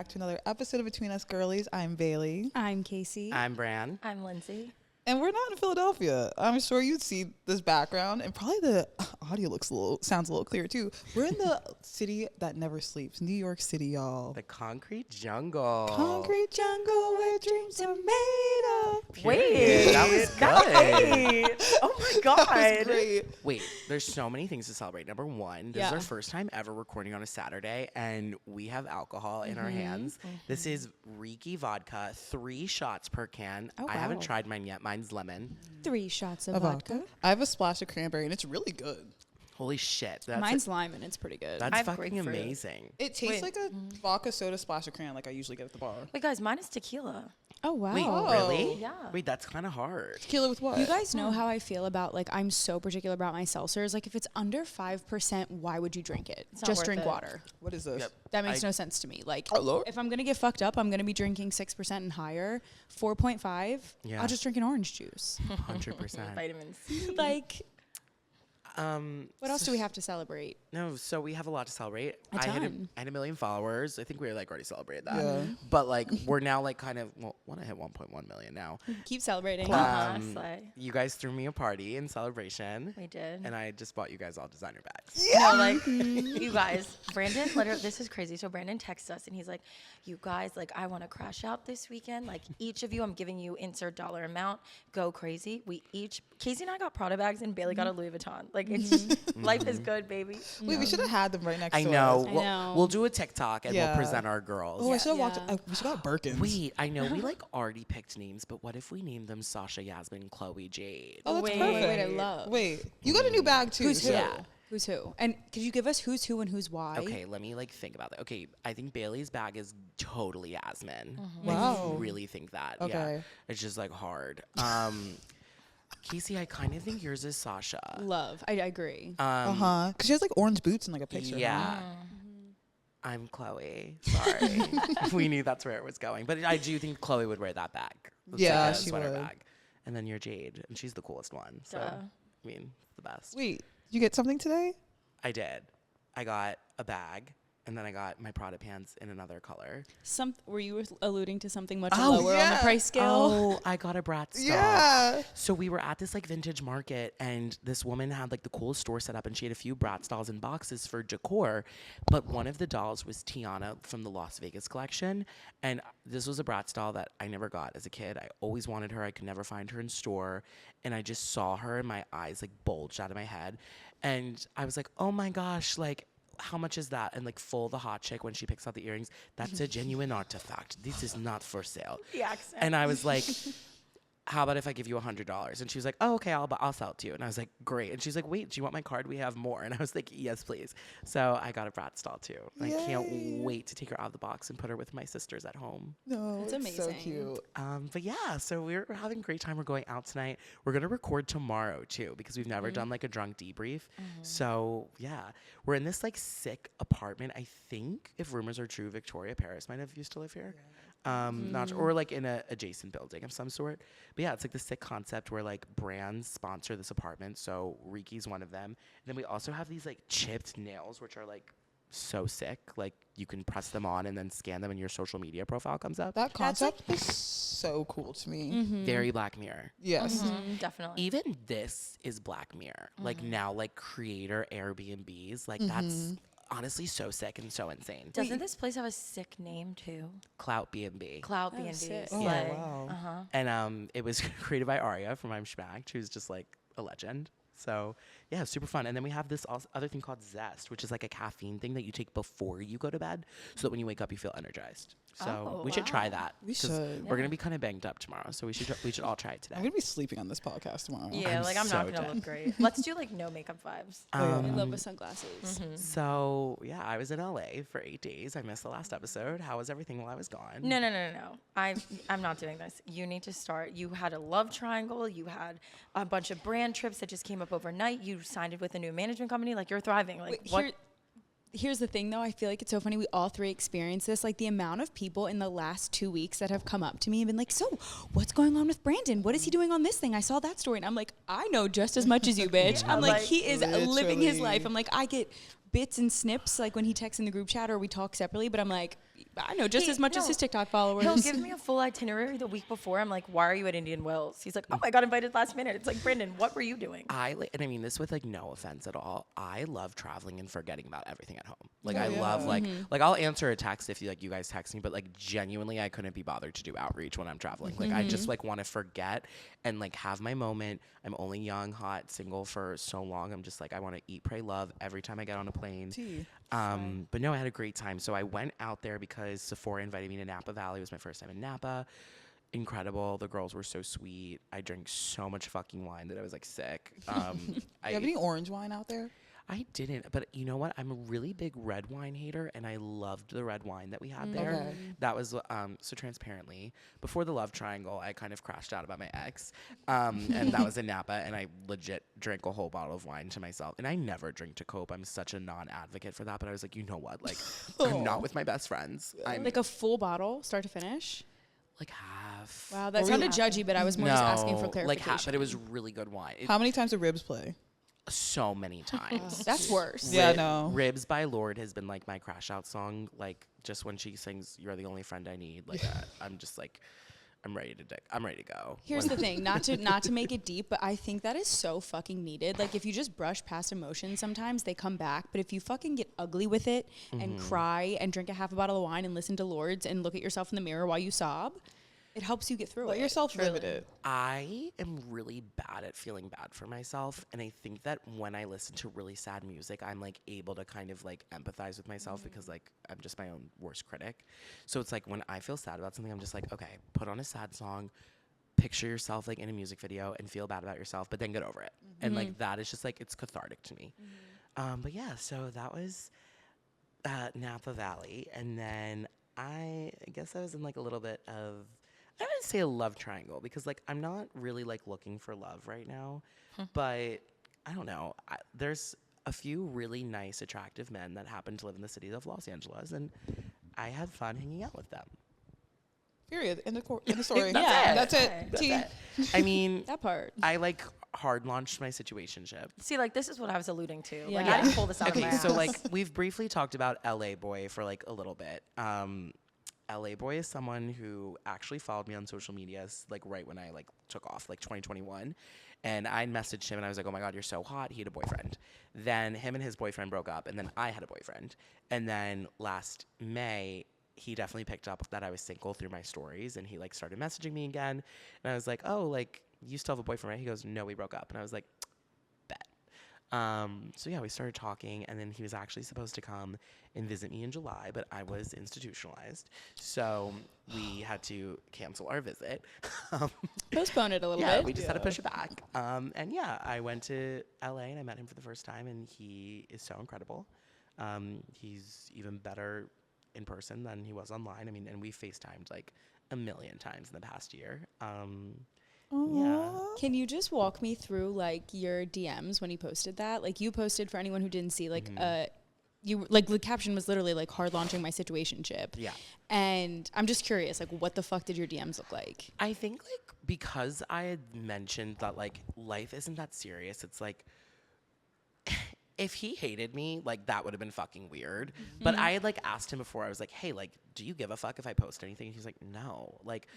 back to another episode of Between Us Girlies. I'm Bailey. I'm Casey. I'm Bran. I'm Lindsay. And we're not in Philadelphia. I'm sure you'd see this background, and probably the audio sounds a little clearer too. We're in the city that never sleeps, New York City, y'all. The concrete jungle. Concrete jungle where dreams are made of. Wait, that was good. Oh my God. That was great. Wait, there's so many things to celebrate. Number one, this is our first time ever recording on a Saturday, and we have alcohol in our hands. This is Riki vodka, 3 shots per can. Oh, I haven't wow. tried mine yet. Mine's lemon. 3 shots of A vodka. I have a splash of cranberry, and it's really good. Holy shit. Mine's lime, and it's pretty good. That's I have fucking grapefruit. amazing. It tastes like a vodka soda splash of cran like I usually get at the bar. Wait, guys, mine is tequila. Oh, wow. Wait, Oh. really? Yeah. Wait, that's kind of hard. Tequila with what? You guys know how I feel about, like, I'm so particular about my seltzers. Like, if it's under 5%, why would you drink it? It's not Just worth drink it. water. What is this? Yep. That makes no sense to me. Like, Oh, Lord. if I'm going to get fucked up, I'm going to be drinking 6% and higher. 4.5, Yeah. I'll just drink an orange juice. 100%. Vitamins C. Like, what else do we have to celebrate? No, so we have a lot to celebrate. A I had ton. a million followers. I think we like already celebrated that. Yeah. But like we're now like kind of want to hit 1.1 million now. Keep celebrating. Slay. You guys threw me a party in celebration, We did. and I just bought you guys all designer bags. No, like, you guys, Brandon, literally, this is crazy. So Brandon texts us, and he's like, you guys, like, I want to crash out this weekend. Like, each of you, I'm giving you insert dollar amount. Go crazy. Casey and I got Prada bags, and Bailey got a Louis Vuitton. Like, it's life is good, baby. Wait, we should have had them right next I to know. us. I We'll, know. we'll do a TikTok and Yeah. we'll present our girls. Oh, I should have Yeah. walked. We should have got Birkins. Wait, I know we like already picked names, but what if we named them Sasha, Yasmin, Chloe, Jade? Oh, that's Wait, perfect. wait, I love. Wait, you got a new bag too. Who's who? so- Yeah. Who's who? And could you give us who's who and who's why? Okay, let me like think about that. Okay, I think Bailey's bag is totally Yasmin. Wow. I really think that. Yeah. Okay. It's just like hard. Casey, I kind of think yours is Sasha. Love. I agree. Because she has like orange boots in like a picture. Yeah. I'm Chloe. Sorry. We knew that's where it was going. But I do think Chloe would wear that bag. It's Yeah, like a she sweater would. bag. And then you're Jade, and she's the coolest one. So, Duh. I mean, the best. Wait, did you get something today? I did. I got a bag, and then I got my Prada pants in another color. Were you alluding to something much Oh, lower on the yeah. price scale? Oh, I got a Bratz style. Yeah. So we were at this like vintage market, and this woman had like the coolest store set up, and she had a few Bratz dolls in boxes for decor. But one of the dolls was Tiana from the Las Vegas collection, and this was a Bratz doll that I never got as a kid. I always wanted her. I could never find her in store, and I just saw her, and my eyes like bulged out of my head, and I was like, oh my gosh, like, how much is that? And like full the hot chick when she picks out the earrings, that's a genuine artifact. This is not for sale. The accent. And I was like, how about if I give you $100? And she was like, oh, okay, I'll sell it to you. And I was like, great. And she's like, wait, do you want my card? We have more. And I was like, yes, please. So I got a Bratz doll too. I can't Yay. wait to take her out of the box and put her with my sisters at home. No, That's it's so amazing. cute. But yeah, so we're having a great time. We're going out tonight. We're going to record tomorrow too, because we've never done like a drunk debrief. So yeah, we're in this like sick apartment. I think if rumors are true, Victoria Paris might have used to live here. Not or like in a adjacent building of some sort. But yeah, it's like this sick concept where like brands sponsor this apartment. So Riki's one of them. And then we also have these like chipped nails, which are like so sick. Like you can press them on and then scan them and your social media profile comes up. That concept is so cool to me. Very Black Mirror. Yes. Definitely. Even this is Black Mirror. Like now like creator Airbnbs. Like that's honestly so sick and so insane. Doesn't this place have a sick name, too? Clout B&B. Cloud Oh, B&B. sick. Oh, Slay. wow. And it was created by Aria from I'm Schmacked, who's just like a legend. So yeah, super fun. And then we have this other thing called Zest, which is like a caffeine thing that you take before you go to bed, so that when you wake up you feel energized. So Oh, we should try wow. that. We 'cause should. We're gonna be kind of banged up tomorrow, so we should all try it today. I'm gonna be sleeping on this podcast tomorrow. Yeah, I'm like I'm so not going to dead. look great. Let's do like no makeup vibes. I love with sunglasses. So yeah, I was in LA for 8 days. I missed the last episode. How was everything while I was gone? No. I'm not doing this. You need to start. You had a love triangle. You had a bunch of brand trips that just came up overnight. You signed it with a new management company. Like you're thriving. Like Wait, what? here's the thing though, I feel like it's so funny we all three experienced this. Like the amount of people in the last 2 weeks that have come up to me and been like, so what's going on with Brandon? What is he doing on this thing? I saw that story. And I'm like, I know just as much as you, bitch. Yeah, I'm like, like, he is living his literally. life. I'm like, I get bits and snips like when he texts in the group chat or we talk separately, but I'm like, I know just as much as his TikTok followers. He'll give me a full itinerary the week before. I'm like, why are you at Indian Wells? He's like, oh, I got invited last minute. It's like, Brandon, what were you doing? And I mean this with like no offense at all. I love traveling and forgetting about everything at home. Like I love like I'll answer a text if you guys text me, but like genuinely I couldn't be bothered to do outreach when I'm traveling. Like I just like want to forget and like have my moment. I'm only young, hot, single for so long. I'm just like I want to eat, pray, love every time I get on a plane. But no, I had a great time. So I went out there because Sephora invited me to Napa Valley. It was my first time in Napa. Incredible. The girls were so sweet. I drank so much fucking wine that I was like sick. You have any orange wine out there? I didn't, but you know what? I'm a really big red wine hater, and I loved the red wine that we had there. Okay. That was so transparently before the love triangle. I kind of crashed out about my ex, and that was in Napa, and I legit drank a whole bottle of wine to myself. And I never drink to cope. I'm such a non-advocate for that, but I was like, you know what? Like, I'm not with my best friends. I'm like a full bottle, start to finish. like half. Wow, that sounded judgy, but I was more just asking for clarification. Like half, but it was really good wine. How many times did ribs play? So many times. That's worse. Yeah, no. Ribs by Lorde has been like my crash out song. Like just when she sings "You're the Only Friend I Need," like I'm just like, I'm ready to go. Here's the thing, not to make it deep, but I think that is so fucking needed. Like if you just brush past emotions, sometimes they come back. But if you fucking get ugly with it and cry and drink a half a bottle of wine and listen to Lords and look at yourself in the mirror while you sob, it helps you get through Let it. yourself live it. I am really bad at feeling bad for myself, and I think that when I listen to really sad music, I'm like able to kind of like empathize with myself because like I'm just my own worst critic. So it's like when I feel sad about something, I'm just like, okay, put on a sad song, picture yourself like in a music video and feel bad about yourself, but then get over it. And like that is just like it's cathartic to me. But yeah, so that was Napa Valley, and then I guess I was in like a little bit of, I wouldn't say a love triangle because like I'm not really like looking for love right now, but I don't know. There's a few really nice, attractive men that happen to live in the city of Los Angeles, and I had fun hanging out with them. Period. In the story. That's That's it. it. I mean, That part. I like hard launched my situationship. See, like, this is what I was alluding to. Like, Yeah. I didn't pull this out of my Okay, so ass. like we've briefly talked about LA Boy for like a little bit. LA Boy is someone who actually followed me on social media like right when I like took off, like 2021. And I messaged him and I was like, oh my God, you're so hot. He had a boyfriend. Then him and his boyfriend broke up, and then I had a boyfriend. And then last May, he definitely picked up that I was single through my stories, and he like started messaging me again. And I was like, oh, like you still have a boyfriend, right? He goes, no, we broke up. And I was like, bet. So yeah, we started talking, and then he was actually supposed to come and visit me in July, but I was institutionalized, so we had to cancel our visit. Postpone it a little Yeah, bit. we just had to push it back. And yeah, I went to LA and I met him for the first time, and he is so incredible. He's even better in person than he was online. I mean, and we FaceTimed like a million times in the past year. Yeah. Can you just walk me through like your DMs when he posted that? Like you posted, for anyone who didn't see, like you like the caption was literally like hard launching my situationship. Yeah. And I'm just curious, like what the fuck did your DMs look like? I think like because I had mentioned that like life isn't that serious, it's like if he hated me, like that would have been fucking weird. But I had like asked him before, I was like, hey, like, do you give a fuck if I post anything? And he's like, no. Like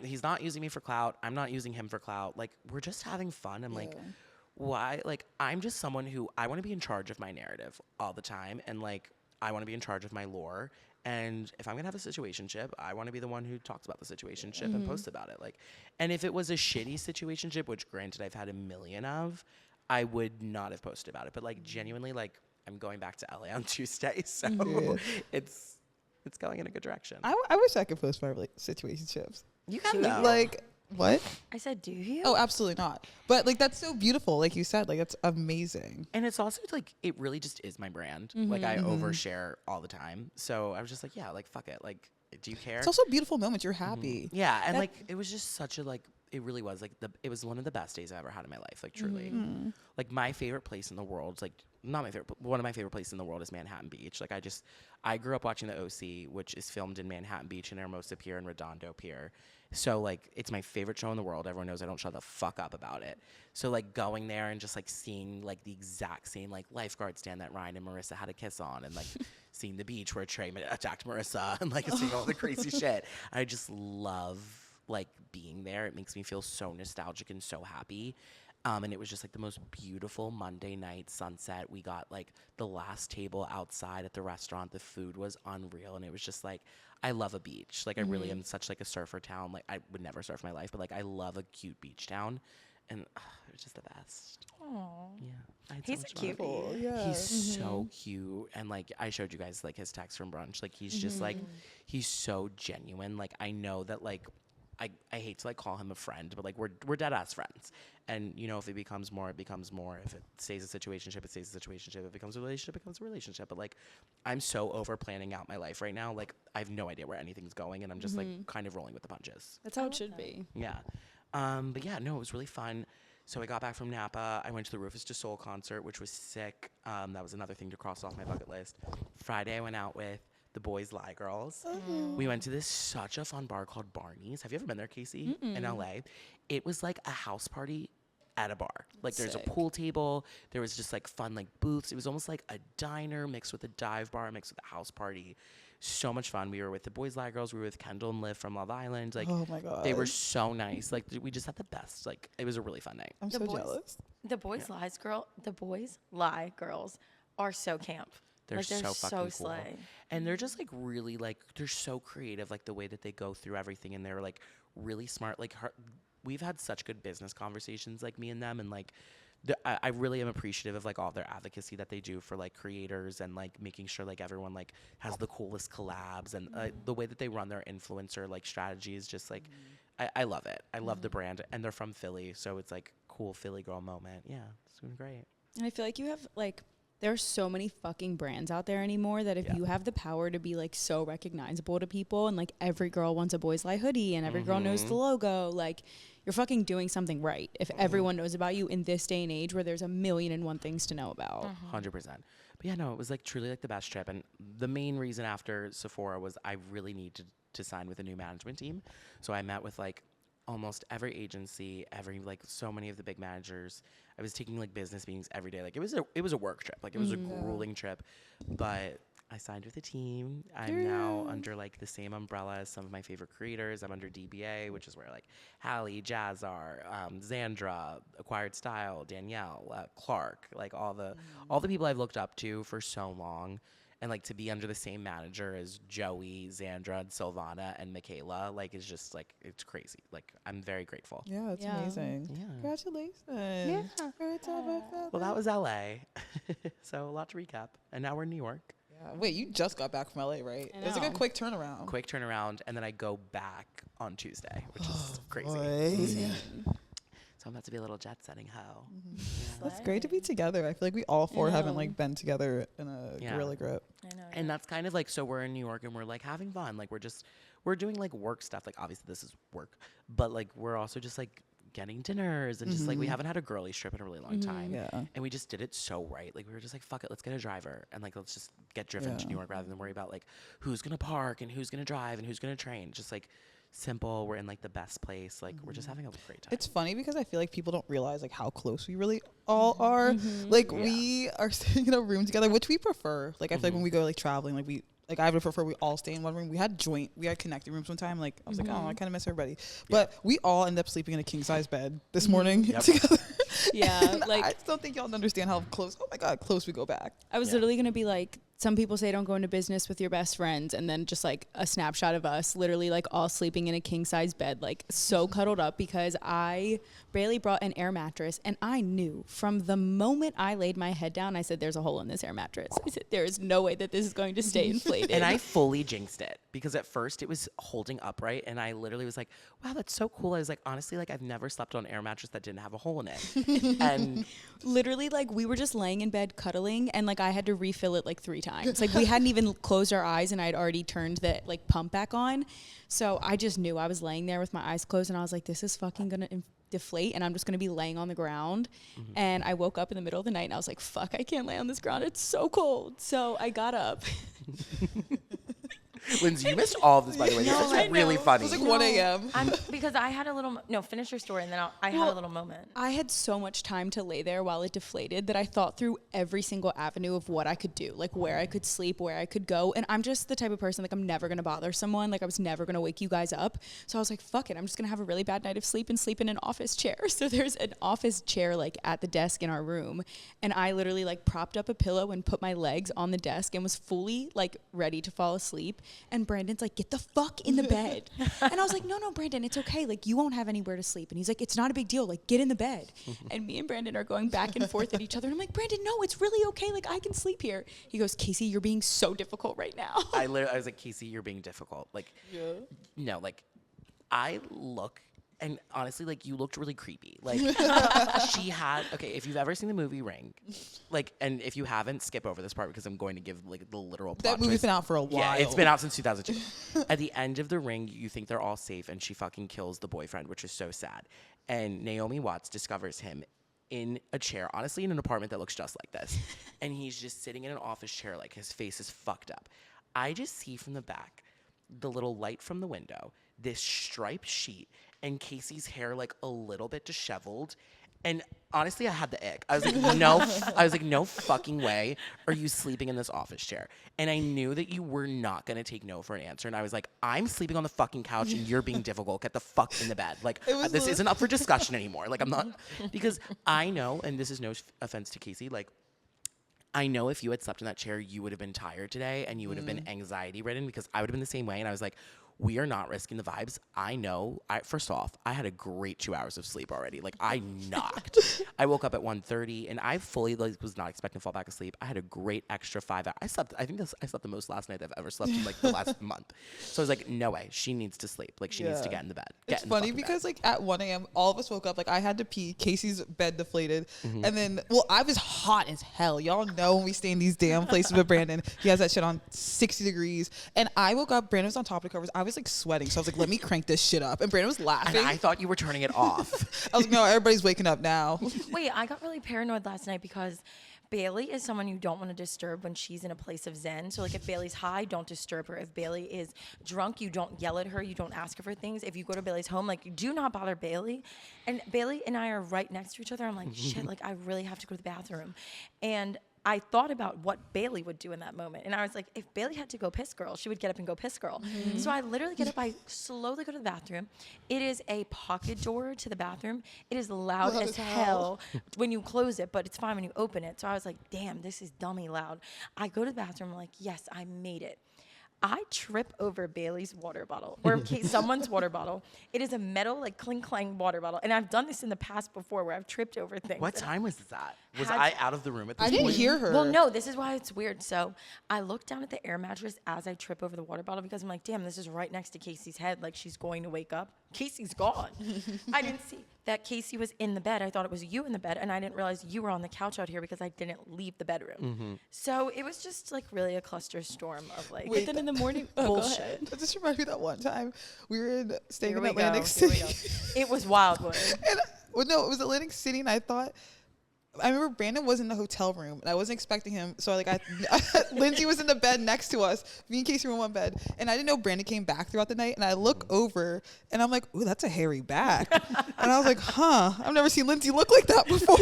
he's not using me for clout. I'm not using him for clout. Like we're just having fun. I'm like, why? Like I'm just someone who I want to be in charge of my narrative all the time. And like I want to be in charge of my lore. And if I'm gonna have a situationship, I want to be the one who talks about the situationship and posts about it. Like, and if it was a shitty situationship, which granted I've had a million of, I would not have posted about it. But like genuinely, like I'm going back to LA on Tuesday, so it's going in a good direction. I wish I could post my situationships. You can though. Like what? I said, do you? Oh, absolutely not. But like that's so beautiful, like you said, like that's amazing. And it's also like it really just is my brand. Like I overshare all the time. So I was just like, yeah, like fuck it. Like, do you care? It's also beautiful moments. You're happy. Yeah, and like it was just such a like it really was like it was one of the best days I've ever had in my life. Like truly, like my favorite place in the world, like not my favorite, but one of my favorite places in the world is Manhattan Beach. Like I grew up watching the OC, which is filmed in Manhattan Beach and Hermosa Pier and Redondo Pier. So like it's my favorite show in the world. Everyone knows I don't shut the fuck up about it. So like going there and just like seeing like the exact same like lifeguard stand that Ryan and Marissa had a kiss on, and like seeing the beach where Trey attacked Marissa, and like seeing all the crazy shit. I just love like being there. It makes me feel so nostalgic and so happy. And it was just like the most beautiful Monday night sunset. We got like the last table outside at the restaurant. The food was unreal. And it was just like, I love a beach. Like I really am such like a surfer town. Like I would never surf in my life, but like I love a cute beach town. And it was just the best. Aww. Yeah. I had so He's much a fun. cutie. Yeah. He's so cute. And like I showed you guys like his text from brunch. Like he's just like, he's so genuine. Like I know that like, I hate to like call him a friend, but like we're dead ass friends. And you know, if it becomes more, it becomes more. If it stays a situationship, it stays a situationship. If it becomes a relationship, it becomes a relationship. But like I'm so over planning out my life right now. Like I have no idea where anything's going, and I'm just like kind of rolling with the punches. That's how it should be. Yeah. But yeah, no, it was really fun. So I got back from Napa. I went to the Rufus Du Sol concert, which was sick. That was another thing to cross off my bucket list. Friday, I went out with the Boys Lie Girls. We went to this such a fun bar called Barney's. Have you ever been there, Casey? In LA? It was like a house party at a bar. Like there's a Sick. pool table. There was just like fun like booths. It was almost like a diner mixed with a dive bar mixed with a house party. So much fun. We were with the Boys Lie Girls. We were with Kendall and Liv from Love Island. Like Oh my god. they were so nice. Like we just had the best. Like it was a really fun night. I'm The so boys- jealous. The Boys Lie Girls are so camp. They're like, so fucking cool. slay. And they're just like really like they're so creative, like the way that they go through everything, and they're like really smart. Like we've had such good business conversations, like me and them, and like I really am appreciative of like all their advocacy that they do for like creators and like making sure like everyone like has the coolest collabs, and the way that they run their influencer like strategy is just like I love it. I love the brand, and they're from Philly, so it's like cool Philly girl moment. Yeah, it's doing great. And I feel like you have like there's so many fucking brands out there anymore that if Yeah. you have the power to be like so recognizable to people, and like every girl wants a Boys Lie hoodie and every girl knows the logo, like you're fucking doing something right if everyone knows about you in this day and age where there's 1,000,001 things to know about. 100%. But yeah, no, it was like truly like the best trip. And the main reason after Sephora was I really needed to sign with a new management team. So I met with like almost every agency, like so many of the big managers. I was taking like business meetings every day. Like it was a work trip. Like it was a grueling trip, but I signed with a team. I'm now under like the same umbrella as some of my favorite creators. I'm under DBA, which is where like Hallie, Jazzar, Xandra, Acquired Style, Danielle, Clark, like all the people I've looked up to for so long. And like to be under the same manager as Joey, Xandra, and Silvana, and Michaela, like is just like it's crazy. Like I'm very grateful. Yeah, it's Yeah. amazing. Yeah. Congratulations. Yeah. Well, that was LA, so a lot to recap. And now we're in New York. Yeah. Wait, you just got back from LA, right? I It was like a know. quick turnaround. Quick turnaround, and then I go back on Tuesday, which is crazy. Boy. So I'm about to be a little jet setting hoe. That's great to be together. I feel like we all four haven't know. like been together in a Yeah. gorilla grip. I know. And that's kind of like, so we're in New York and we're like having fun. Like we're doing like work stuff. Like obviously this is work, but like we're also just like getting dinners and just like we haven't had a girly trip in a really long time. Yeah. And we just did it so right. Like we were just like, fuck it, let's get a driver and like let's just get driven to Yeah. New York rather than worry about like who's gonna park and who's gonna drive and who's gonna train. Just like simple. We're in like the best place. Like we're just having a great time. It's funny because I feel like people don't realize like how close we really all are. Like Yeah. we are staying in a room together, which we prefer. Like I feel like when we go like traveling, like I would prefer we all stay in one room. We had connecting rooms one time. Like I was like, oh, I kind of miss everybody. But we all ended up sleeping in a king size bed this morning Yep. together. Yeah, And like I just don't think y'all understand how close. Oh my god, close we go back. I was Yeah. literally gonna be like, some people say don't go into business with your best friends, and then just like a snapshot of us literally like all sleeping in a king size bed, like so cuddled up, because I barely brought an air mattress, and I knew from the moment I laid my head down, I said, there's a hole in this air mattress. I said, there is no way that this is going to stay inflated. And I fully jinxed it because at first it was holding upright and I literally was like, wow, that's so cool. I was like, honestly, like I've never slept on an air mattress that didn't have a hole in it. And literally like we were just laying in bed cuddling, and like I had to refill it like 3 times times. Like we hadn't even closed our eyes and I'd already turned the like pump back on. So I just knew I was laying there with my eyes closed and I was like, this is fucking gonna deflate and I'm just gonna be laying on the ground. And I woke up in the middle of the night and I was like, fuck, I can't lay on this ground. It's so cold. So I got up. Lindsay, you missed all of this, by the way. No, This I is really It funny. was like 1 a.m. Because I had a little, no, finish your story and then I had a little moment. I had so much time to lay there while it deflated that I thought through every single avenue of what I could do, like where I could sleep, where I could go. And I'm just the type of person, like I'm never going to bother someone. Like I was never going to wake you guys up. So I was like, fuck it. I'm just going to have a really bad night of sleep and sleep in an office chair. So there's an office chair like at the desk in our room. And I literally like propped up a pillow and put my legs on the desk and was fully like ready to fall asleep. And Brandon's like, get the fuck in the bed. And I was like, no, Brandon, it's okay. Like, you won't have anywhere to sleep. And he's like, it's not a big deal. Like, get in the bed. And me and Brandon are going back and forth at each other. And I'm like, Brandon, no, it's really okay. Like, I can sleep here. He goes, Casey, you're being so difficult right now. I was like, Casey, you're being difficult. Like, no, like, I look, and honestly, like, you looked really creepy. Like, she had, okay, if you've ever seen the movie Ring, like, and if you haven't, skip over this part because I'm going to give, like, the literal plot That movie's twist. been out for a while. Yeah, it's been out since 2002. At the end of the Ring, you think they're all safe, and she fucking kills the boyfriend, which is so sad. And Naomi Watts discovers him in a chair, honestly, in an apartment that looks just like this. And he's just sitting in an office chair, like, his face is fucked up. I just see from the back the little light from the window, this striped sheet, and Casey's hair like a little bit disheveled. And honestly, I had the ick. I was like, no fucking way are you sleeping in this office chair. And I knew that you were not going to take no for an answer. And I was like, I'm sleeping on the fucking couch and you're being difficult. Get the fuck in the bed. Like, this isn't up for discussion anymore. Like, I'm not, because I know, and this is no offense to Casey, like, I know if you had slept in that chair, you would have been tired today and you would have been anxiety ridden, because I would have been the same way. And I was like, we are not risking the vibes. I know. First off, I had a great 2 hours of sleep already. Like, I knocked. I woke up at 1:30 and I fully was not expecting to fall back asleep. I had a great extra 5 hours. I slept the most last night I've ever slept in like the last month. So I was like, no way. She needs to sleep. Like, she needs to get in the bed. It's funny because like at 1 a.m. all of us woke up. Like, I had to pee. Casey's bed deflated. And then, well, I was hot as hell. Y'all know when we stay in these damn places with Brandon, he has that shit on 60 degrees. And I woke up, Brandon was on top of the covers. I was like sweating. So I was like, let me crank this shit up. And Brandon was laughing. And I thought you were turning it off. I was like, no, everybody's waking up now. Wait, I got really paranoid last night because Bailey is someone you don't want to disturb when she's in a place of zen. So like if Bailey's high, don't disturb her. If Bailey is drunk, you don't yell at her. You don't ask her for things. If you go to Bailey's home, like, you do not bother Bailey. And Bailey and I are right next to each other. I'm like, shit, like, I really have to go to the bathroom. And I thought about what Bailey would do in that moment. And I was like, if Bailey had to go piss girl, she would get up and go piss girl. So I literally get up, I slowly go to the bathroom. It is a pocket door to the bathroom. It is loud as hell when you close it, but it's fine when you open it. So I was like, damn, this is dummy loud. I go to the bathroom, I'm like, yes, I made it. I trip over Bailey's water bottle or someone's water bottle. It is a metal, like, clink clang water bottle. And I've done this in the past before where I've tripped over things. What time was this at? Was I out of the room at this I point? didn't hear her. Well, no, this is why it's weird. So I look down at the air mattress as I trip over the water bottle because I'm like, damn, this is right next to Casey's head. Like, she's going to wake up. Casey's gone. I didn't see that Casey was in the bed. I thought it was you in the bed. And I didn't realize you were on the couch out here because I didn't leave the bedroom. So it was just like really a cluster storm of like. But then in the morning, bullshit. That just reminded me that one time we were staying Here in we Atlantic go. City. Here we go. It was wild, boy. And, well, no, it was Atlantic City, and I remember Brandon was in the hotel room, and I wasn't expecting him. So like, Lindsay was in the bed next to us. Me and Casey were in one bed, and I didn't know Brandon came back throughout the night. And I look over, and I'm like, "Ooh, that's a hairy back." And I was like, "Huh, I've never seen Lindsay look like that before."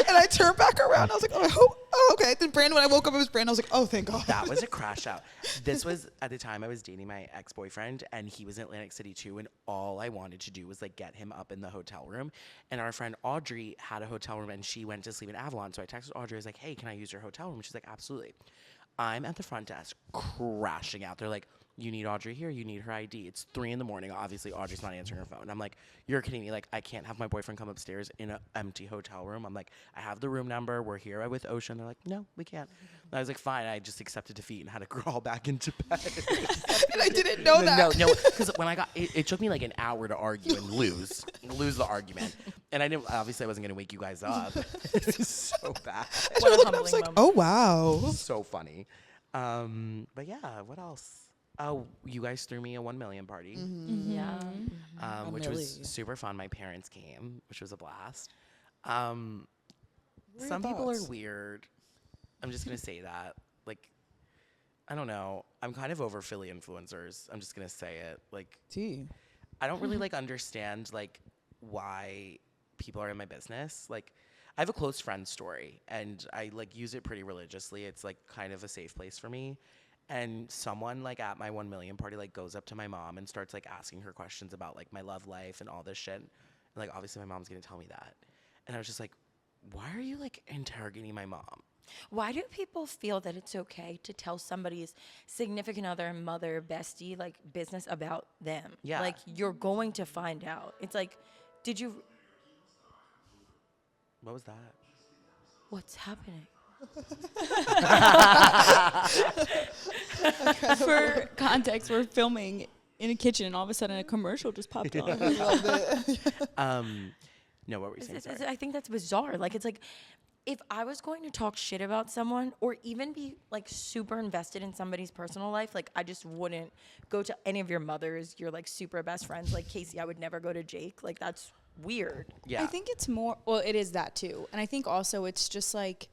And I turned back around. I was like, "Oh, okay." Then Brandon, when I woke up, it was Brandon. I was like, "Oh, thank God." That was a crash out. This was at the time I was dating my ex-boyfriend, and he was in Atlantic City too. And all I wanted to do was like get him up in the hotel room. And our friend Audrey had a hotel room, and she went to sleep in Avalon. So I texted Audrey. I was like, "Hey, can I use your hotel room?" She's like, "Absolutely." I'm at the front desk crashing out. They're like, you need Audrey here, you need her ID. It's 3 a.m. Obviously, Audrey's not answering her phone. I'm like, you're kidding me. Like, I can't have my boyfriend come upstairs in an empty hotel room. I'm like, I have the room number. We're here with Ocean. They're like, no, we can't. And I was like, fine. I just accepted defeat and had to crawl back into bed. And I didn't know that. No, because when I got, it took me like an hour to argue and lose the argument. And obviously I wasn't going to wake you guys up. This is so bad. What a I humbling was like, moment. oh wow. So funny. But yeah, what else? Oh, you guys threw me a 1 million party, Yeah. which was Millie. super fun. My parents came, which was a blast. What are your Some people are thoughts? weird. I'm just gonna say that. Like, I don't know. I'm kind of over Philly influencers. I'm just gonna say it. Like, Tea. I don't really like understand like why people are in my business. Like, I have a close friend story, and I like use it pretty religiously. It's like kind of a safe place for me. And someone like at my 1 million party like goes up to my mom and starts like asking her questions about like my love life and all this shit. And like obviously my mom's gonna tell me that. And I was just like, why are you like interrogating my mom? Why do people feel that it's okay to tell somebody's significant other, mother, bestie, like business about them? Yeah. Like you're going to find out. It's like, did you? What was that? What's happening? For context, we're filming in a kitchen, and all of a sudden a commercial just popped on. No, what were you saying? Sorry. I think that's bizarre. Like it's like, if I was going to talk shit about someone or even be like super invested in somebody's personal life, like I just wouldn't go to any of your mothers, your like super best friends. Like Casey, I would never go to Jake. Like that's weird. Yeah. I think it's more, well, it is that too. And I think also it's just like,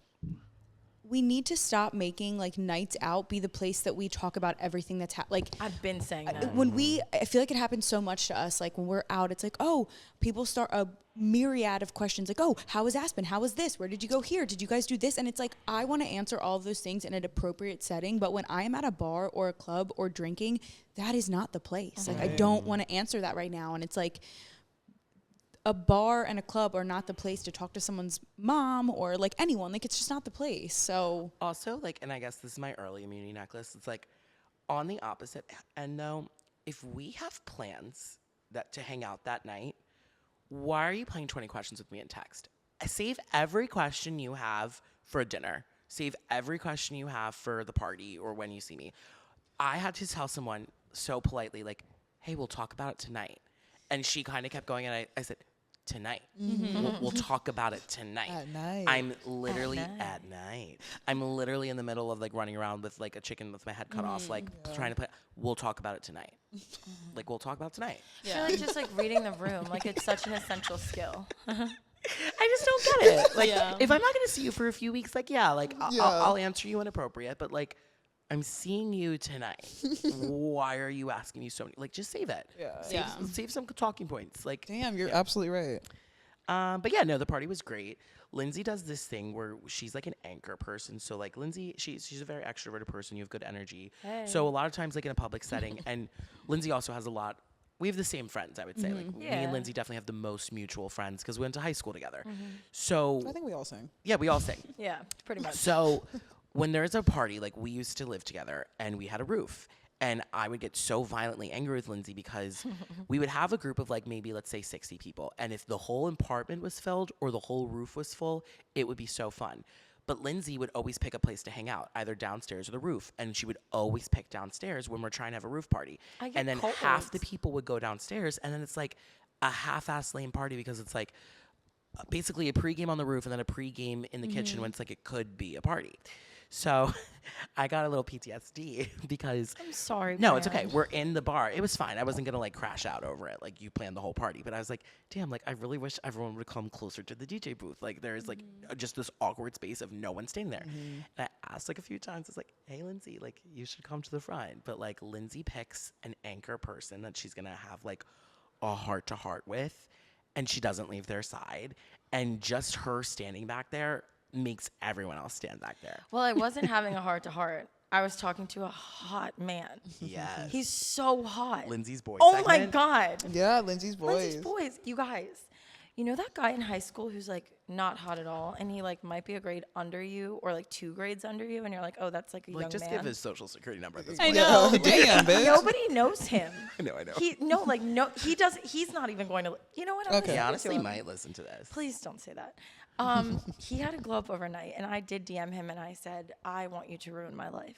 we need to stop making like nights out be the place that we talk about everything that's like I've been saying that. when I feel like it happens so much to us. Like when we're out, it's like, oh, people start a myriad of questions. Like, oh, how was Aspen? How was this? Where did you go here? Did you guys do this? And it's like, I want to answer all of those things in an appropriate setting. But when I am at a bar or a club or drinking, that is not the place. Like, I don't want to answer that right now. And it's like, a bar and a club are not the place to talk to someone's mom or like anyone. Like, it's just not the place. So Also, like, and I guess this is my early immunity necklace. It's like on the opposite end, though, if we have plans that to hang out that night, why are you playing 20 questions with me in text? Save every question you have for a dinner. Save every question you have for the party or when you see me. I had to tell someone so politely, like, hey, we'll talk about it tonight. And she kind of kept going, and I said, tonight. We'll talk about it tonight. At night. I'm literally at night. I'm literally in the middle of like running around with like a chicken with my head cut off, like trying to play. We'll talk about it tonight. Like we'll talk about it tonight. I feel like just like reading the room, like it's such an essential skill. I just don't get it. Like if I'm not gonna see you for a few weeks, like like I'll answer you inappropriate, but like I'm seeing you tonight. Why are you asking me so many? Like just save it. Save some talking points. Like Damn, you're absolutely right. But yeah, no, the party was great. Lindsay does this thing where she's like an anchor person. So like Lindsay, she's a very extroverted person. You have good energy. Hey. So a lot of times like in a public setting, and Lindsay also has a lot. We have the same friends, I would say. Like me and Lindsay definitely have the most mutual friends because we went to high school together. So I think we all sing. yeah, we all sing. Yeah, pretty much. So when there's a party, like we used to live together and we had a roof. And I would get so violently angry with Lindsay because we would have a group of like maybe let's say 60 people. And if the whole apartment was filled or the whole roof was full, it would be so fun. But Lindsay would always pick a place to hang out, either downstairs or the roof. And she would always pick downstairs when we're trying to have a roof party. And then half the people would go downstairs. And then it's like a half-ass lame party because it's like basically a pregame on the roof and then a pregame in the kitchen when it's like it could be a party. So I got a little PTSD because I'm sorry. no, it's Brian. okay. We're in the bar. It was fine. I wasn't going to like crash out over it. Like you planned the whole party, but I was like, damn, like I really wish everyone would come closer to the DJ booth. Like there's like just this awkward space of no one staying there. And I asked like a few times, it's like, hey, Lindsay, like you should come to the front. But like Lindsay picks an anchor person that she's going to have like a heart to heart with. And she doesn't leave their side. And just her standing back there makes everyone else stand back there. Well, I wasn't having a heart to heart. I was talking to a hot man. Yes. He's so hot. Lindsay's boy Oh segment. my God. Yeah, Lindsay's boys. Lindsay's boys. You guys, You know that guy in high school who's like not hot at all, and he like might be a grade under you or like 2 grades under you, and you're like, oh, that's like a Like, young just man. give his social security number at this I point. know. Damn, bitch. Nobody knows him. I know. He doesn't. He's not even going to. You know what? I'm Okay. He listening to honestly him. might listen to this. Please don't say that. He had a glow up overnight, and I did DM him, and I said, I want you to ruin my life.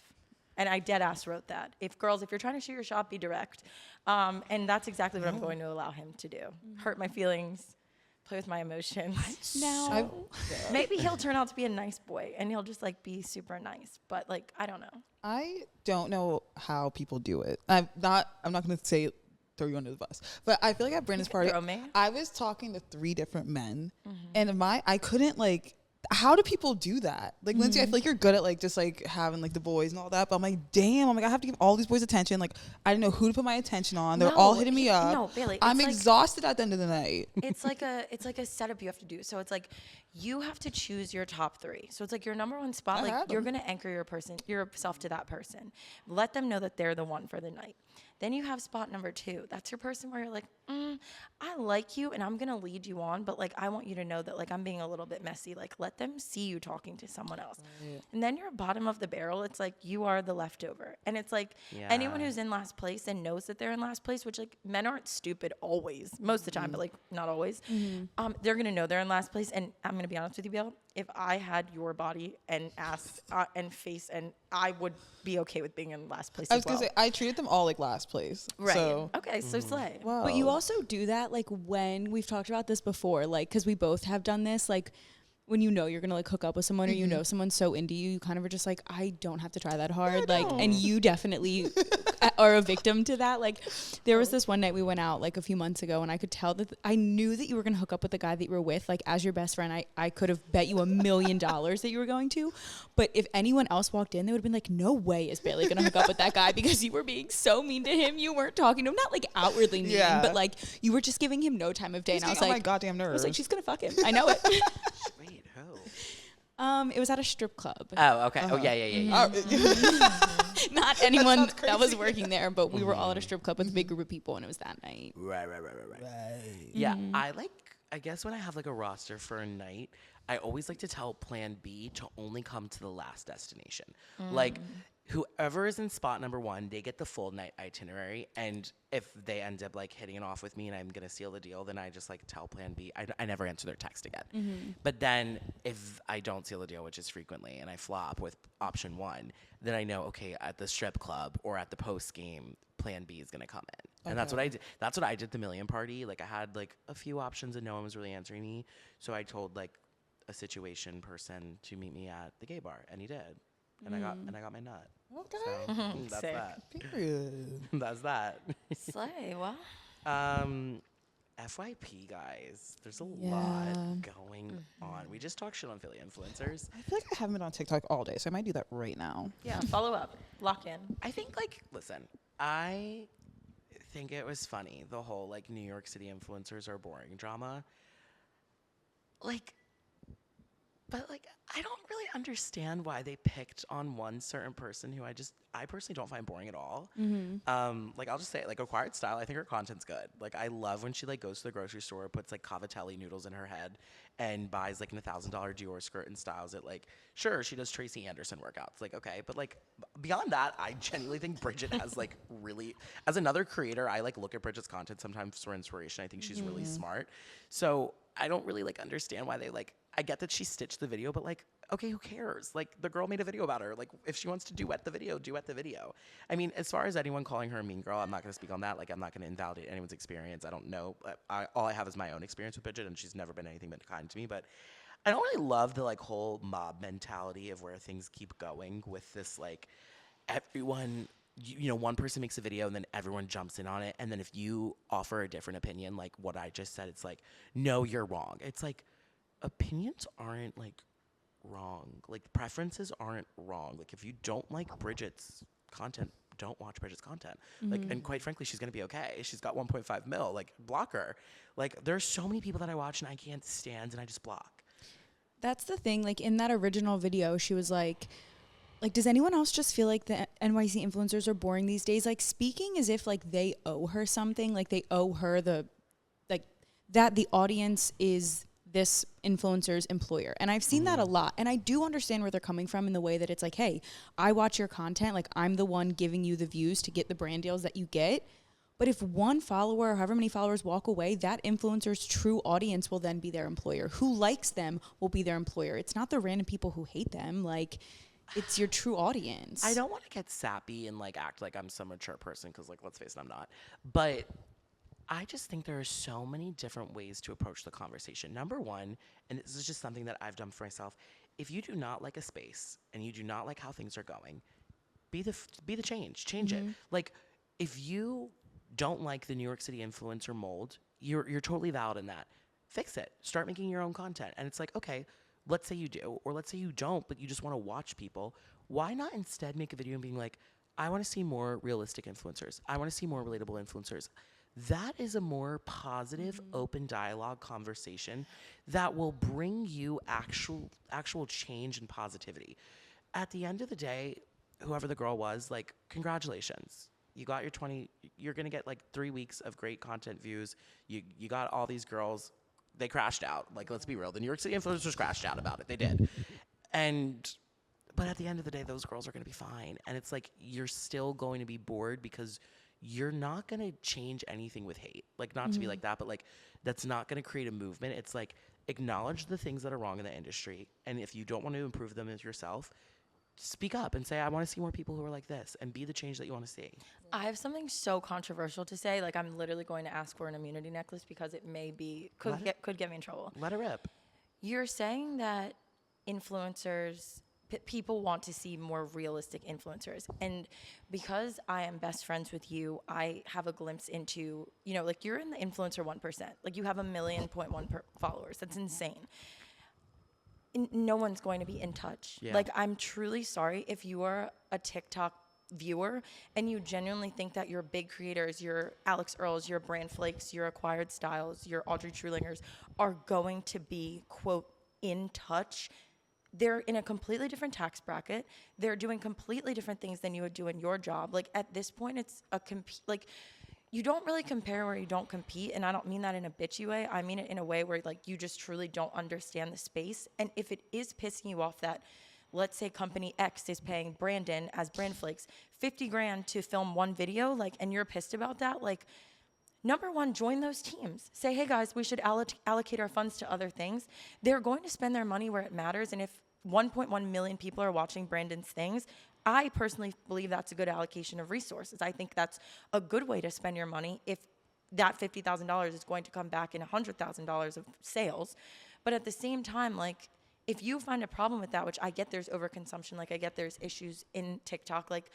And I dead ass wrote that. If you're trying to shoot your shot, be direct. And that's exactly what I'm going to allow him to do. Hurt my feelings, play with my emotions. Now, Maybe he'll turn out to be a nice boy, and he'll just like be super nice. But like, I don't know. I don't know how people do it. I'm not going to say throw you under the bus, but I feel like at Brandon's party, Throw me? I was talking to 3 different men, and I couldn't like. How do people do that? Like Lindsay, I feel like you're good at like just like having like the boys and all that, but I'm like, damn, I have to give all these boys attention. Like I didn't know who to put my attention on. They're all hitting me up. No, Bailey, I'm it's like- exhausted at the end of the night. It's like a setup you have to do. So it's like you have to choose your top 3. So it's like your number 1 spot. I Like have you're them. gonna anchor yourself to that person. Let them know that they're the one for the night. Then you have spot number 2. That's your person where you're like, I like you and I'm gonna lead you on, but like I want you to know that like I'm being a little bit messy. Like let them see you talking to someone else. And then you're bottom of the barrel. It's like you are the leftover. And it's like anyone Yeah. who's in last place and knows that they're in last place, which like men aren't stupid always, most of the time, but like not always. They're gonna know they're in last place. And I'm gonna be honest with you, Bill. If I had your body and ass and face, and I would be okay with being in last place. I as was gonna well. say I treated them all like last place. Right. So Okay. So slay. wow. but you also do that like when we've talked about this before, like because we both have done this, like when you know you're gonna like hook up with someone or you know someone's so into you, you kind of are just like, I don't have to try that hard, like, and you definitely are a victim to that. Like there was this one night we went out like a few months ago, and I could tell that I knew that you were gonna hook up with the guy that you were with, like as your best friend. I could have bet you $1 million that you were going to, but if anyone else walked in, they would have been like, no way is Bailey gonna hook up with that guy, because you were being so mean to him. You weren't talking to him, not like outwardly mean, Yeah. but like you were just giving him no time of day. He's And I was getting on my like, goddamn I was nerves. like, she's gonna fuck him. I know it. Wait, who? It was at a strip club. Oh, okay. Oh, yeah. Not anyone sounds that was crazy. working there, but we were all at a strip club with a big group of people, and it was that night. Right. Yeah, I guess when I have like a roster for a night, I always like to tell plan B to only come to the last destination. Like whoever is in spot number 1, they get the full night itinerary. And if they end up like hitting it off with me and I'm going to seal the deal, then I just like tell plan B. I never answer their text again. But then if I don't seal the deal, which is frequently, and I flop with option 1, then I know, okay, at the strip club or at the post game, plan B is going to come in. And that's what I did. That's what I did at the Million Party. Like I had like a few options and no one was really answering me. So I told like a situation person to meet me at the gay bar, and he did. And I got my nut. Okay. So that's Sick. that. Period. That's that. Slay. Well. FYP guys, there's a Yeah. lot going on. We just talked shit on Philly influencers. I feel like I haven't been on TikTok all day, so I might do that right now. Yeah. Follow up. Lock in. I think like listen, I think it was funny, the whole like New York City influencers are boring drama. Like, but like I don't really understand why they picked on one certain person who I personally don't find boring at all. Like I'll just say it, like Acquired Style, I think her content's good. Like I love when she like goes to the grocery store, puts like cavatelli noodles in her head, and buys like a $1,000 Dior skirt and styles it. Like sure, she does Tracy Anderson workouts, like okay, but like beyond that, I genuinely think Bridget has like really, as another creator, I like look at Bridget's content sometimes for inspiration. I think she's really smart. So I don't really like understand why they like. I get that she stitched the video, but like, okay, who cares? Like, the girl made a video about her. Like, if she wants to duet the video. I mean, as far as anyone calling her a mean girl, I'm not going to speak on that. Like, I'm not going to invalidate anyone's experience. I don't know. All I have is my own experience with Bridget, and she's never been anything but kind to me. But I don't really love the, like, whole mob mentality of where things keep going with this, like, everyone... You know, one person makes a video and then everyone jumps in on it. And then if you offer a different opinion, like what I just said, it's like, no, you're wrong. It's like, opinions aren't like wrong. Like preferences aren't wrong. Like if you don't like Bridget's content, don't watch Bridget's content. Like, and quite frankly, she's gonna be okay. She's got 1.5 mil. Like, block her. Like, there's so many people that I watch and I can't stand, and I just block. That's the thing. Like in that original video, she was like, does anyone else just feel like the NYC influencers are boring these days? Like speaking as if like they owe her something, like they owe her that the audience is this influencer's employer. And I've seen that a lot. And I do understand where they're coming from in the way that it's like, hey, I watch your content. Like, I'm the one giving you the views to get the brand deals that you get. But if one follower or however many followers walk away, that influencer's true audience will then be their employer. Who likes them will be their employer. It's not the random people who hate them. Like, it's your true audience. I don't want to get sappy and like act like I'm some mature person because, like, let's face it, I'm not. But I just think there are so many different ways to approach the conversation. Number one, and this is just something that I've done for myself, if you do not like a space and you do not like how things are going, be the change it. Like, if you don't like the New York City influencer mold, you're totally valid in that. Fix it. Start making your own content. And it's like, okay, let's say you do, or let's say you don't, but you just want to watch people. Why not instead make a video and being like, I want to see more realistic influencers. I want to see more relatable influencers. That is a more positive, open dialogue conversation that will bring you actual change and positivity. At the end of the day, whoever the girl was, like, congratulations. You got your 20, you're going to get like 3 weeks of great content views. You got all these girls. They crashed out. Like, let's be real. The New York City influencers crashed out about it. They did. But at the end of the day, those girls are going to be fine. And it's like, you're still going to be bored because you're not going to change anything with hate. Like, not to be like that, but like, that's not going to create a movement. It's like, acknowledge the things that are wrong in the industry. And if you don't want to improve them as yourself, speak up and say, I want to see more people who are like this, and be the change that you want to see. I have something so controversial to say. Like, I'm literally going to ask for an immunity necklace because it may be, could get me in trouble. Let her rip. You're saying that influencers, people want to see more realistic influencers. And because I am best friends with you, I have a glimpse into, you know, like, you're in the influencer 1%. Like, you have 1.1 million followers. That's insane. No one's going to be in touch. Yeah. Like, I'm truly sorry if you are a TikTok viewer and you genuinely think that your big creators, your Alex Earls, your Brand Flakes, your Acquired Styles, your Audrey Trulingers are going to be, quote, in touch. They're in a completely different tax bracket. They're doing completely different things than you would do in your job. Like, at this point, it's like, you don't really compare where you don't compete. And I don't mean that in a bitchy way. I mean it in a way where, like, you just truly don't understand the space. And if it is pissing you off that, let's say company X is paying Brandon as Brand Flakes $50,000 to film one video, like, and you're pissed about that, like, number one, join those teams. Say, hey guys, we should allocate our funds to other things. They're going to spend their money where it matters. And if 1.1 million people are watching Brandon's things, I personally believe that's a good allocation of resources. I think that's a good way to spend your money if that $50,000 is going to come back in $100,000 of sales. But at the same time, like, if you find a problem with that, which I get there's overconsumption, like, I get there's issues in TikTok, like,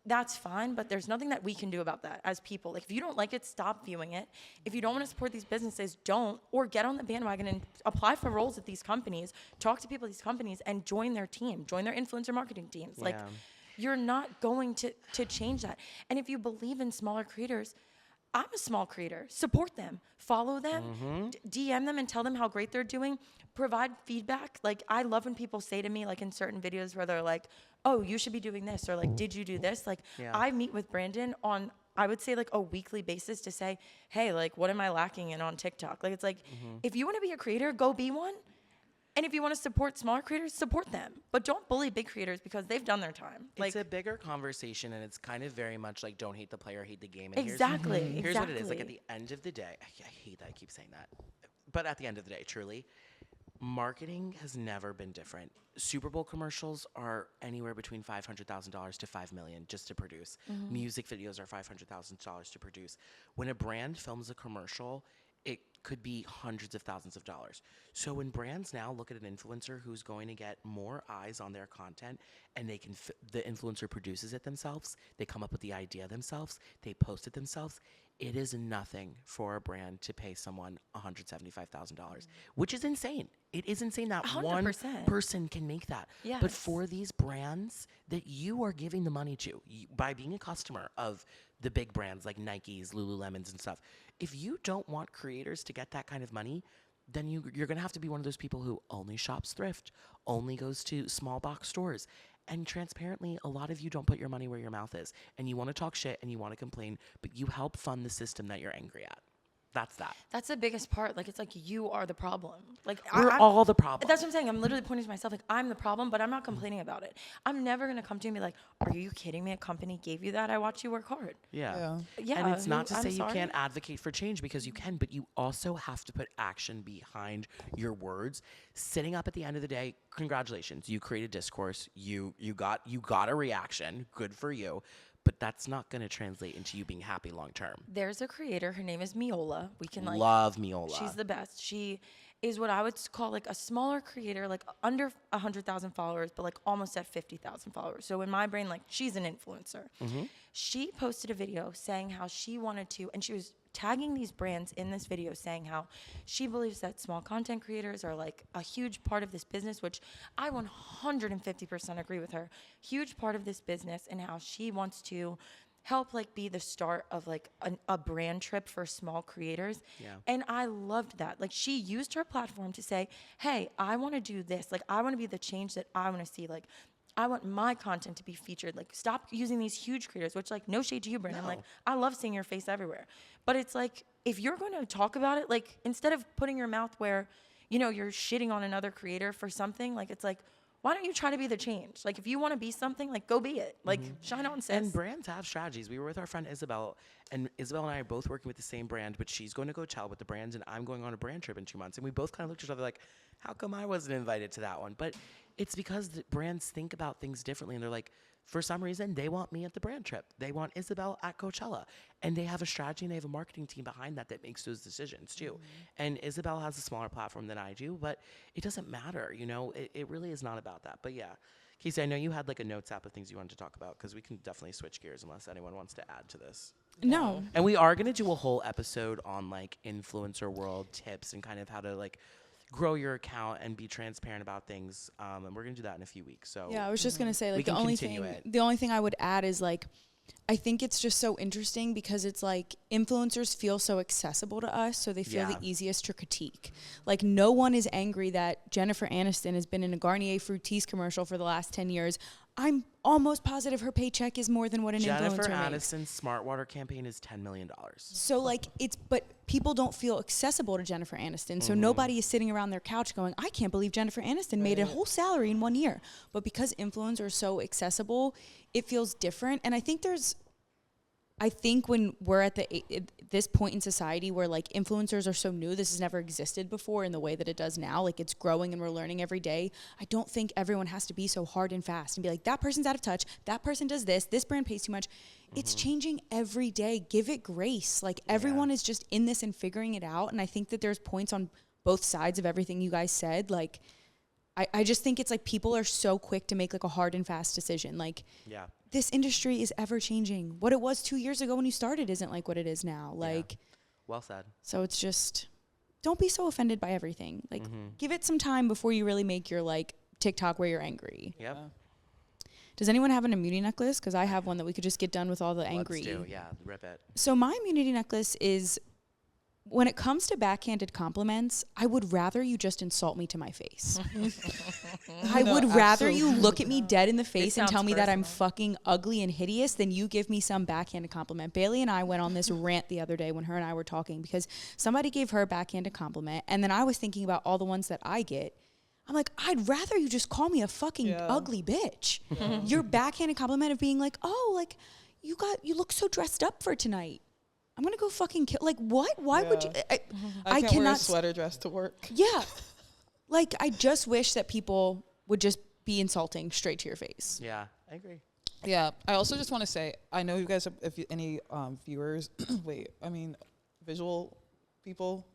that's fine, but there's nothing that we can do about that as people. Like, if you don't like it, stop viewing it. If you don't want to support these businesses, don't, or get on the bandwagon and apply for roles at these companies, talk to people at these companies, and join their team, join their influencer marketing teams. Like, you're not going to change that. And if you believe in smaller creators, I'm a small creator. Support them. Follow them. DM them and tell them how great they're doing. Provide feedback. Like, I love when people say to me, like, in certain videos where they're like, oh, you should be doing this, or like, did you do this? Like, I meet with Brandon on, I would say, like, a weekly basis to say, hey, like, what am I lacking in on TikTok? Like, it's like, if you want to be a creator, go be one. And if you want to support smaller creators, support them. But don't bully big creators because they've done their time. Like, it's a bigger conversation, and it's kind of very much like, don't hate the player, hate the game. And exactly. Here's what it is. Like, at the end of the day, I hate that I keep saying that. But at the end of the day, truly, marketing has never been different. Super Bowl commercials are anywhere between $500,000 to $5 million just to produce. Music videos are $500,000 to produce. When a brand films a commercial, it could be hundreds of thousands of dollars. So when brands now look at an influencer who's going to get more eyes on their content, and they can, the influencer produces it themselves, they come up with the idea themselves, they post it themselves, it is nothing for a brand to pay someone $175,000, which is insane. It is insane that 100%. one person can make that. Yes. But for these brands that you are giving the money to, by being a customer of the big brands like Nike's, Lululemons and stuff, if you don't want creators to get that kind of money, then you're going to have to be one of those people who only shops thrift, only goes to small box stores. And transparently, a lot of you don't put your money where your mouth is. And you want to talk shit and you want to complain, but you help fund the system that you're angry at. That's that. That's the biggest part. Like, it's like you are the problem. Like, We're all the problem. That's what I'm saying. I'm literally pointing to myself like I'm the problem, but I'm not complaining about it. I'm never gonna come to you and be like, "Are you kidding me? A company gave you that? I watch you work hard." Yeah. Yeah, And it's not to I'm say you sorry. can't advocate for change, because you can, but you also have to put action behind your words. Sitting up at the end of the day, congratulations. You created discourse. You got a reaction. Good for you. But that's not going to translate into you being happy long term. There's a creator. Her name is Miola. We can like Love Miola. She's the best. She is what I would call like a smaller creator, like under 100,000 followers, but like almost at 50,000 followers. So in my brain, like she's an influencer. She posted a video saying how she wanted to, and she was tagging these brands in this video saying how she believes that small content creators are like a huge part of this business, which I 150% agree with her. Huge part of this business, and how she wants to help like be the start of like a brand trip for small creators. Yeah. And I loved that. Like she used her platform to say, hey, I want to do this. Like I want to be the change that I want to see. Like I want my content to be featured. Like stop using these huge creators, which like no shade to you, Brandon. Like I love seeing your face everywhere. But it's like, if you're going to talk about it, like instead of putting your mouth where, you know, you're shitting on another creator for something, like it's like, why don't you try to be the change? Like if you want to be something, like go be it. Like shine on, sis. And brands have strategies. We were with our friend Isabel, and Isabel and I are both working with the same brand, but she's going to Coachella with the brands, and I'm going on a brand trip in 2 months. And we both kind of looked at each other like, how come I wasn't invited to that one? But it's because the brands think about things differently, and they're like, for some reason, they want me at the brand trip. They want Isabel at Coachella. And they have a strategy and they have a marketing team behind that makes those decisions too. And Isabel has a smaller platform than I do, but it doesn't matter. You know, it really is not about that. But yeah, Casey, I know you had like a notes app of things you wanted to talk about, because we can definitely switch gears unless anyone wants to add to this. No. And we are going to do a whole episode on like influencer world tips and kind of how to like grow your account and be transparent about things. And we're going to do that in a few weeks. So Yeah, I was just going to say, we like, can the continue it. only thing I would add is, like, I think it's just so interesting because it's like influencers feel so accessible to us, so they feel the easiest to critique. Like, no one is angry that Jennifer Aniston has been in a Garnier Fructis commercial for the last 10 years. I'm almost positive her paycheck is more than what an Jennifer influencer makes. Aniston's Smart Water campaign is $10 million. So like but people don't feel accessible to Jennifer Aniston. So nobody is sitting around their couch going, I can't believe Jennifer Aniston made a whole salary in 1 year. But because influencers are so accessible, it feels different. And I think when we're at this point in society where like influencers are so new, this has never existed before in the way that it does now. Like it's growing and we're learning every day. I don't think everyone has to be so hard and fast and be like, that person's out of touch. That person does this brand pays too much. It's changing every day. Give it grace. Like everyone is just in this and figuring it out. And I think that there's points on both sides of everything you guys said. Like, I just think it's like people are so quick to make like a hard and fast decision. Like, this industry is ever changing. What it was 2 years ago when you started isn't like what it is now. Like, well said. So it's just, don't be so offended by everything. Like, give it some time before you really make your like TikTok where you're angry. Yep. Does anyone have an immunity necklace? Because I have one that we could just get done with all the angry. Let's do, yeah, rip it. So my immunity necklace is, when it comes to backhanded compliments, I would rather you just insult me to my face. I would rather you look at me dead in the face and tell me that I'm fucking ugly and hideous than you give me some backhanded compliment. Bailey and I went on this rant the other day when her and I were talking because somebody gave her a backhanded compliment, and then I was thinking about all the ones that I get. I'm like, I'd rather you just call me a fucking ugly bitch. Your backhanded compliment of being like, oh, like you look so dressed up for tonight. I'm going to go fucking kill. Like, what? Why would you? I can't wear a sweater dress to work. Yeah. Like, I just wish that people would just be insulting straight to your face. Yeah, I agree. Yeah. I also just want to say, I know you guys, any viewers, visual people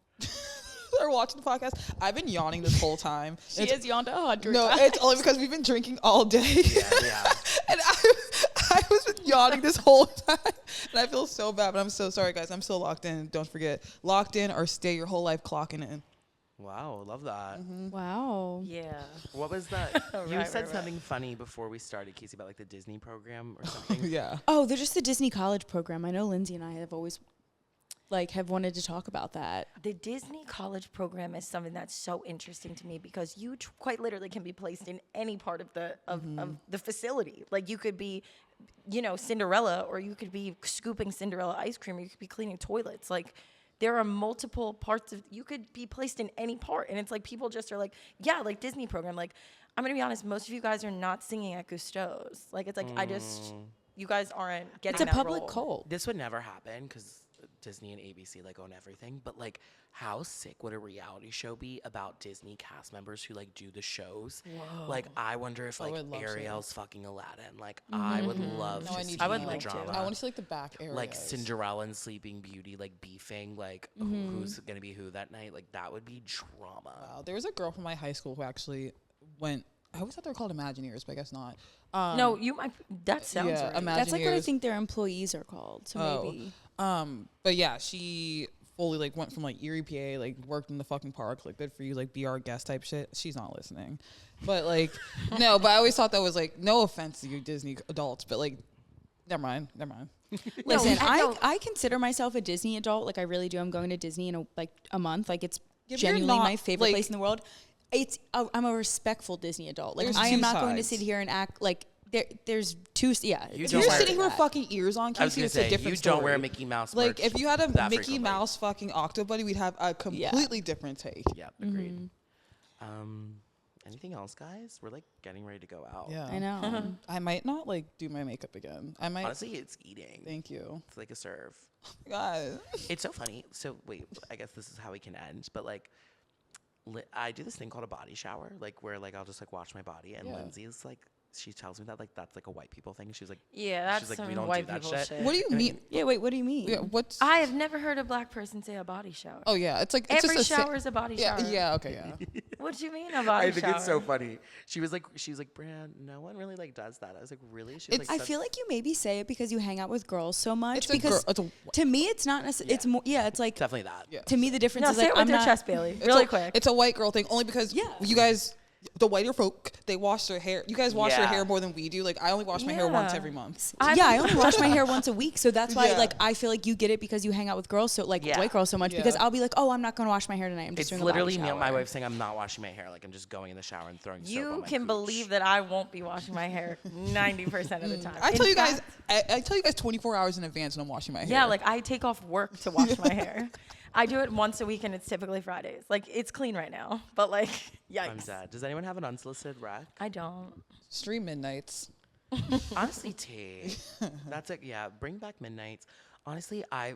are watching the podcast. I've been yawning this whole time. She has yawned 100 No, times. it's only because we've been drinking all day. Yeah. And I was yawning this whole time. And I feel so bad, but I'm so sorry, guys. I'm still locked in. Don't forget, locked in or stay your whole life clocking in. Wow, love that. Wow. Yeah. What was that? You Right, said right, something funny before we started, Casey, about like the Disney program or something. Yeah. Oh, they're just the Disney college program. I know Lindsay and I have always have wanted to talk about that. The Disney college program is something that's so interesting to me because you quite literally can be placed in any part of the facility. Like you could be, Cinderella, or you could be scooping Cinderella ice cream, or you could be cleaning toilets. Like there are multiple parts of, you could be placed in any part. And it's like, people just are like, yeah, like Disney program. Like, I'm going to be honest, most of you guys are not singing at Cousteau's. Like, it's like, you guys aren't getting It's a that public role. cult. This would never happen because Disney and ABC like own everything. But like, how sick would a reality show be about Disney cast members who like do the shows? Whoa. Like, I wonder if I like would love Ariel's fucking Aladdin. Like, I would love No, to I see need I would the like to. drama. I want to see like the back area. Like Cinderella and Sleeping Beauty, like beefing, like who's gonna be who that night? Like that would be drama. Wow, there was a girl from my high school who actually went. I always thought they were called Imagineers, but I guess not. No, you might, that sounds yeah, right. That's like what I Imagineers. think their employees are called. So maybe. But yeah, she fully like went from like Erie, PA, like worked in the fucking park, like good for you, like be our guest type shit. She's not listening, but like no. But I always thought that was like no offense to you Disney adults, but like never mind. Listen, No. I consider myself a Disney adult. Like I really do. I'm going to Disney in a month. Like it's Yeah, but you're genuinely not, my favorite like- place in the world. I'm a respectful Disney adult. Like There's I am two not going to sides. sit here and act like there's two. Yeah, You If don't you're wear- sitting here with fucking ears on, I was Casey, gonna it's say a different you story. don't wear Mickey Mouse. Like merch if you had a that Mickey frequently. Mouse fucking Octobuddy, we'd have a completely different take. Yeah, agreed. Anything else, guys? We're like getting ready to go out. Yeah, I know. I might not like do my makeup again. I might. Honestly, it's eating. Thank you, It's like a serve. guys. It's so funny. So wait, I guess this is how we can end. But like, I do this thing called a body shower, like where like I'll just like wash my body, and Yeah. Lindsay's like, she tells me that like that's like a white people thing. She's like, Yeah, that's she's like, some we don't white do that people shit. shit. What do you mean? Yeah. Wait. What do you mean? Yeah, what's? I have never heard a black person say a body shower. Oh yeah, it's like it's Every just a shower is a body Yeah, shower. yeah, okay, yeah. What do you mean a body I think shower? it's so funny. She was like, Brand, no one really like does that. I was like, really? She's It's- like, I feel like you maybe say it because you hang out with girls so much. It's a because girl- it's a- to me, it's not necessarily. It's more. Yeah, it's like definitely that. Yeah. to me the difference No, is say like it with I'm your not. chest, Bailey. It's Really a, quick. It's a white girl thing only because Yeah. you guys, the whiter folk, they wash their hair. You guys wash your Yeah. hair more than we do. Like I only wash my hair once Yeah. every month. Yeah, I only wash my hair once a week, so that's why Yeah. like I feel like you get it because you hang out with girls, so like Yeah. white girls so much. Yeah. Because I'll be like, oh, I'm not going to wash my hair tonight. I'm just It's doing literally a me body and my shower. wife saying I'm not washing my hair. Like I'm just going in the shower and throwing soap on You my can cooch. believe that I won't be washing my hair 90% of the time. I In tell you guys, fact, I tell you guys 24 hours in advance when I'm washing my hair. Yeah, like I take off work to wash my hair. I do it once a week and it's typically Fridays. Like it's clean right now, but like yikes. I'm dead. Does anyone have an unsolicited rec? I don't. stream midnights. Honestly, T. That's it. Yeah, bring back midnights. Honestly, I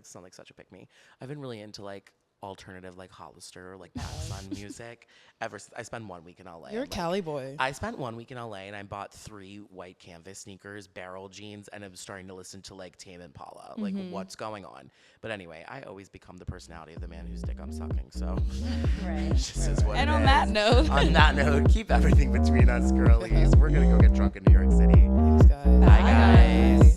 sound like such a pick me. I've been really into like alternative like Hollister or like Sun music ever since I spent 1 week in LA. You're a I'm like- Cali boy. I spent 1 week in LA and I bought 3 white canvas sneakers, barrel jeans, and I'm starting to listen to like Tame Impala. Like, what's going on? But anyway, I always become the personality of the man whose dick I'm sucking. So, Right. this is what And it on is. that note, On that note, keep everything between us, girlies. We're gonna go get drunk in New York City. Thanks, guys. Bye, guys.